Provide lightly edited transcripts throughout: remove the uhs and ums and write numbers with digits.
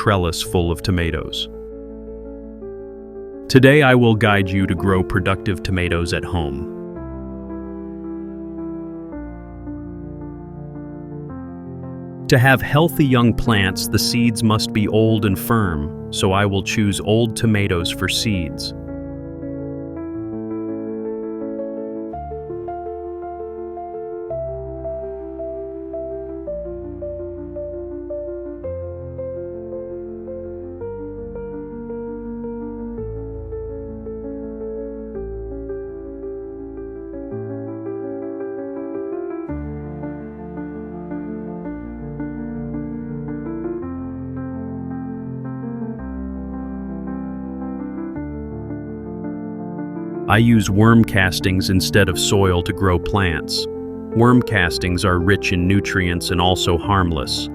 trellis full of tomatoes. Today I will guide you to grow productive tomatoes at home. To have healthy young plants, the seeds must be old and firm, so I will choose old tomatoes for seeds. I use worm castings instead of soil to grow plants. Worm castings are rich in nutrients and also harmless.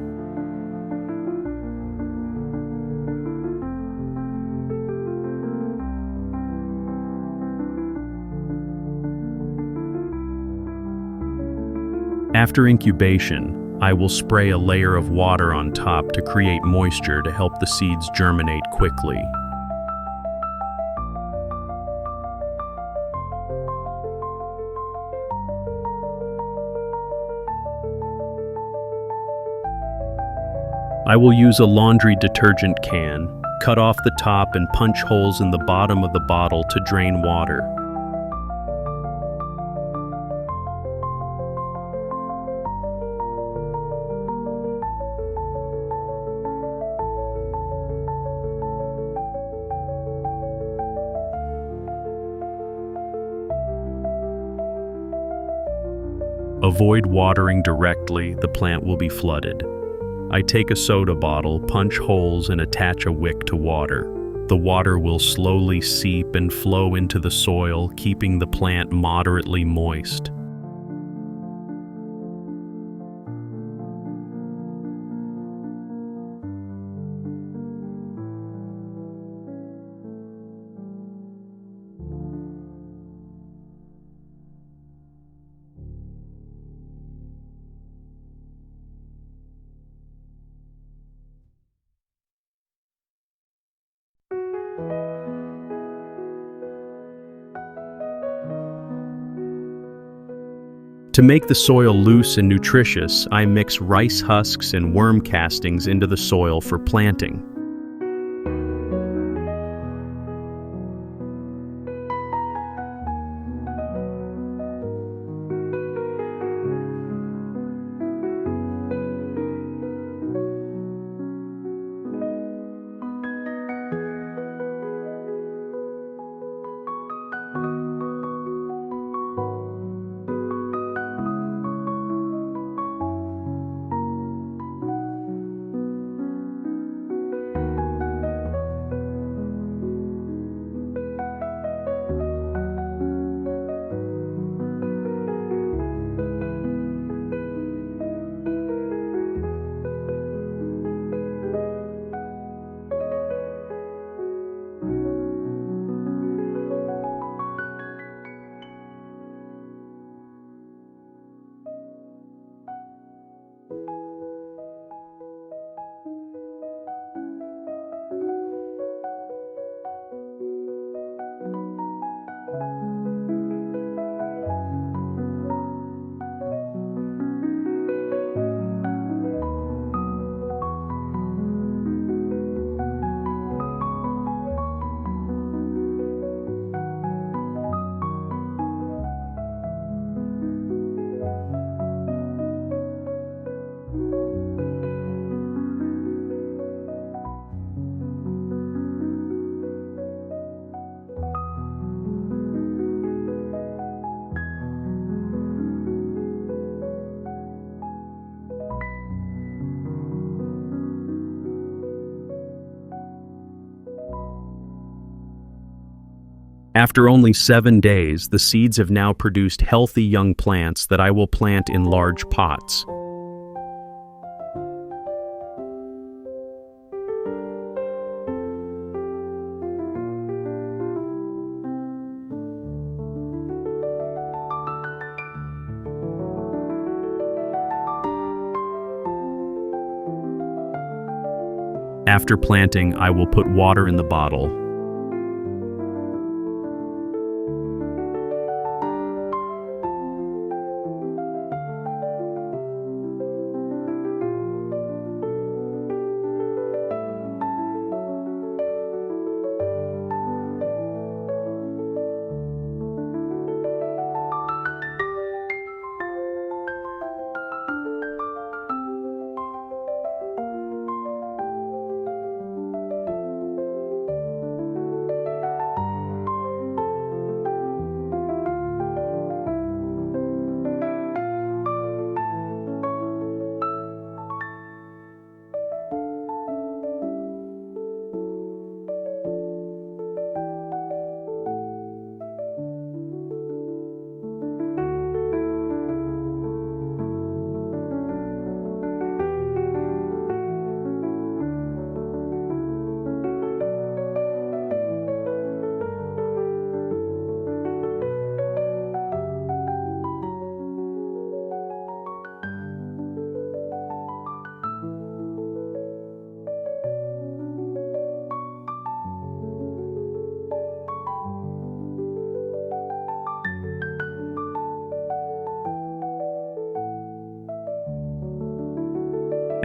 After incubation, I will spray a layer of water on top to create moisture to help the seeds germinate quickly. I will use a laundry detergent can, cut off the top and punch holes in the bottom of the bottle to drain water. Avoid watering directly, the plant will be flooded. I take a soda bottle, punch holes, and attach a wick to water. The water will slowly seep and flow into the soil, keeping the plant moderately moist. To make the soil loose and nutritious, I mix rice husks and worm castings into the soil for planting. After only 7 days, the seeds have now produced healthy young plants that I will plant in large pots. After planting, I will put water in the bottle.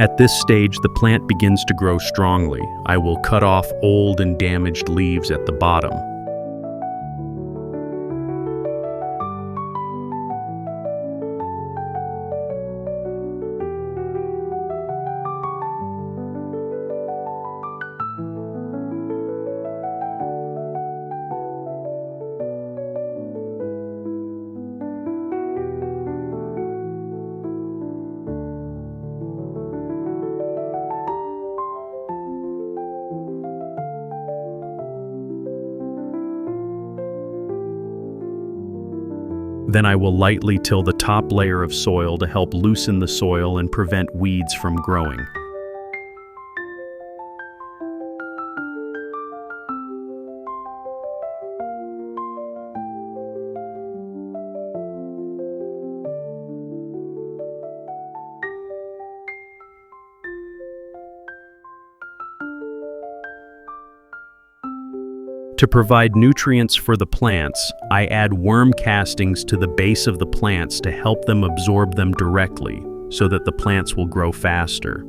At this stage, the plant begins to grow strongly. I will cut off old and damaged leaves at the bottom. Then I will lightly till the top layer of soil to help loosen the soil and prevent weeds from growing. To provide nutrients for the plants, I add worm castings to the base of the plants to help them absorb them directly, so that the plants will grow faster.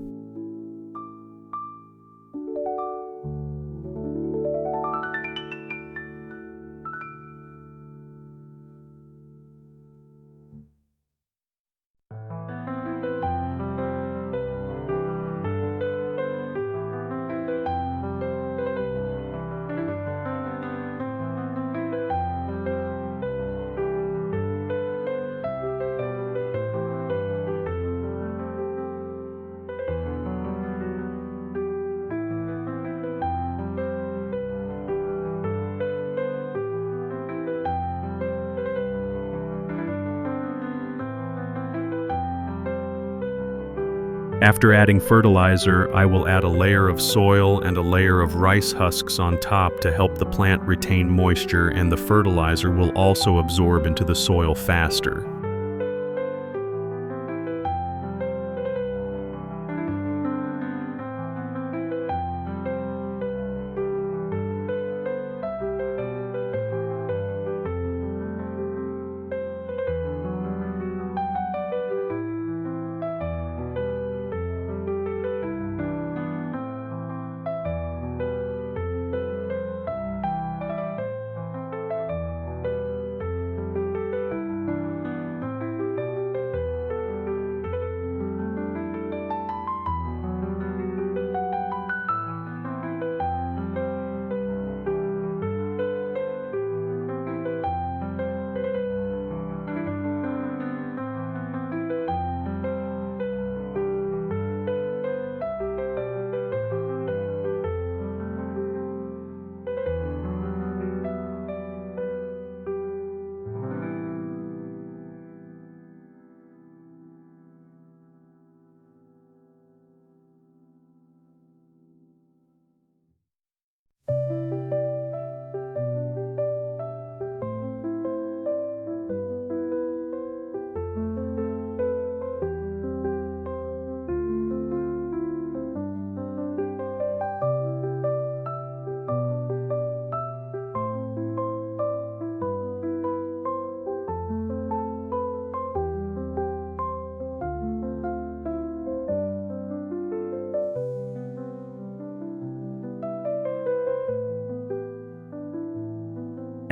After adding fertilizer, I will add a layer of soil and a layer of rice husks on top to help the plant retain moisture, and the fertilizer will also absorb into the soil faster.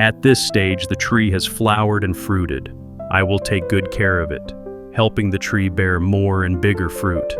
At this stage, the tree has flowered and fruited. I will take good care of it, helping the tree bear more and bigger fruit.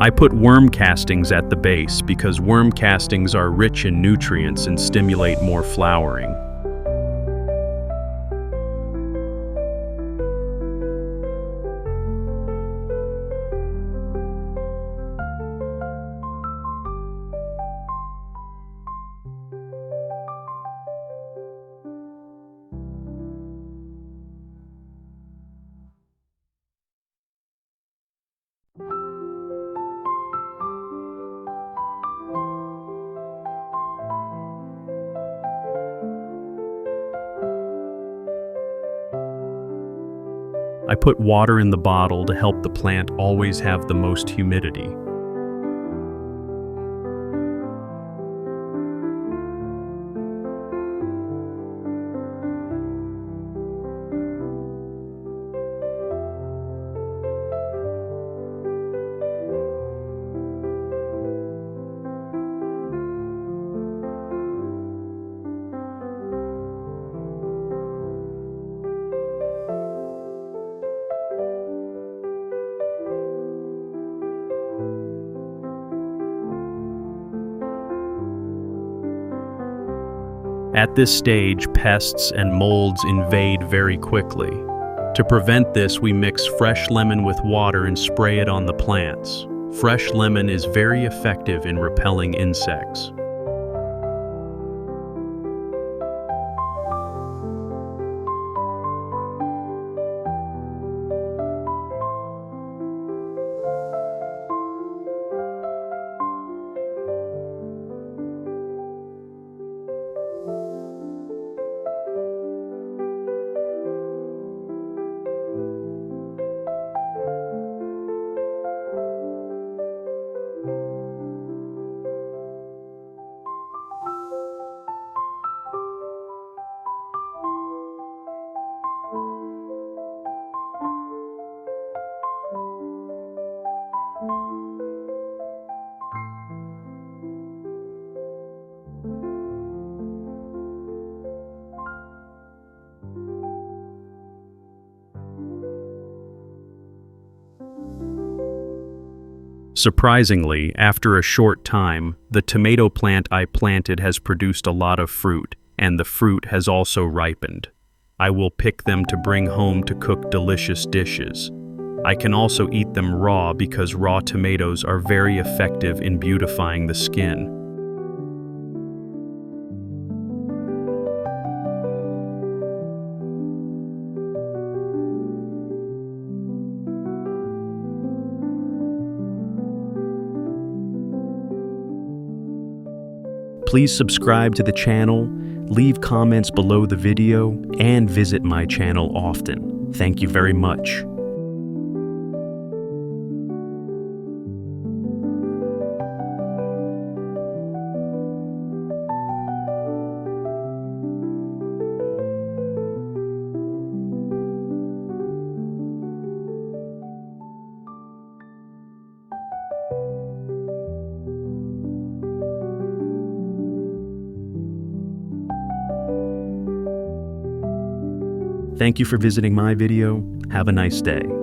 I put worm castings at the base because worm castings are rich in nutrients and stimulate more flowering. I put water in the bottle to help the plant always have the most humidity. At this stage, pests and molds invade very quickly. To prevent this, we mix fresh lemon with water and spray it on the plants. Fresh lemon is very effective in repelling insects. Surprisingly, after a short time, the tomato plant I planted has produced a lot of fruit, and the fruit has also ripened. I will pick them to bring home to cook delicious dishes. I can also eat them raw because raw tomatoes are very effective in beautifying the skin. Please subscribe to the channel, leave comments below the video, and visit my channel often. Thank you very much. Thank you for visiting my video. Have a nice day.